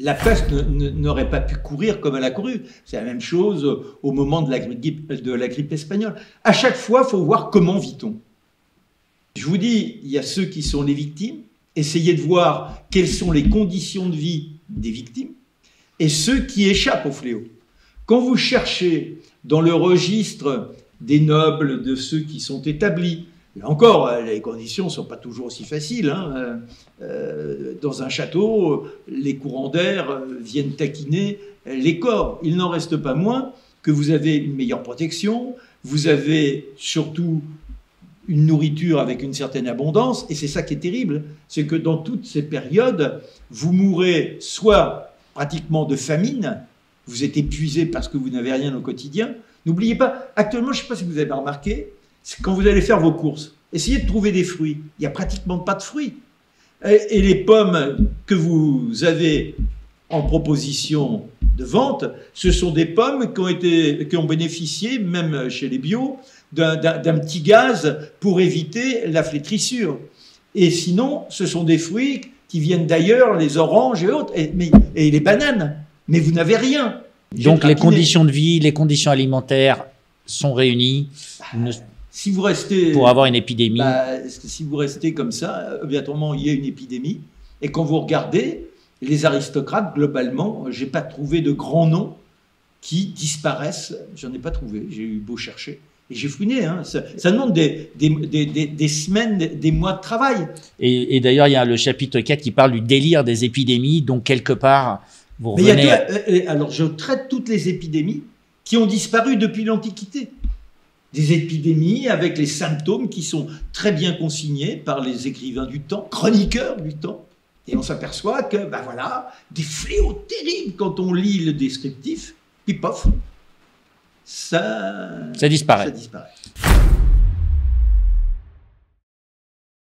la peste n'aurait pas pu courir comme elle a couru. C'est la même chose au moment de la grippe espagnole. À chaque fois, il faut voir comment vit-on. Je vous dis, il y a ceux qui sont les victimes. Essayez de voir quelles sont les conditions de vie des victimes et ceux qui échappent au fléau. Quand vous cherchez dans le registre des nobles, de ceux qui sont établis, là encore, les conditions ne sont pas toujours aussi faciles. Hein. Dans un château, les courants d'air viennent taquiner les corps. Il n'en reste pas moins que vous avez une meilleure protection, vous avez surtout une nourriture avec une certaine abondance, et c'est ça qui est terrible, c'est que dans toutes ces périodes, vous mourrez soit pratiquement de famine, vous êtes épuisé parce que vous n'avez rien au quotidien. N'oubliez pas, actuellement, je ne sais pas si vous avez remarqué, c'est quand vous allez faire vos courses, essayez de trouver des fruits. Il n'y a pratiquement pas de fruits. Et les pommes que vous avez en proposition de vente, ce sont des pommes qui ont bénéficié, même chez les bio, d'un petit gaz pour éviter la flétrissure. Et sinon, ce sont des fruits qui viennent d'ailleurs, les oranges et autres, et les bananes. Mais vous n'avez rien. Donc les conditions de vie, les conditions alimentaires sont réunies si vous restez, pour avoir une épidémie. Si vous restez comme ça, obligatoirement, il y a une épidémie. Et quand vous regardez, les aristocrates, globalement, je n'ai pas trouvé de grands noms qui disparaissent. J'en ai pas trouvé, j'ai eu beau chercher. Et j'ai fouiné, hein. Ça demande des semaines, des mois de travail. Et d'ailleurs, il y a le chapitre 4 qui parle du délire des épidémies, donc quelque part, vous revenez... Alors, je traite toutes les épidémies qui ont disparu depuis l'Antiquité. Des épidémies avec les symptômes qui sont très bien consignés par les écrivains du temps, chroniqueurs du temps. Et on s'aperçoit que, ben voilà, des fléaux terribles quand on lit le descriptif, puis pof, ça disparaît.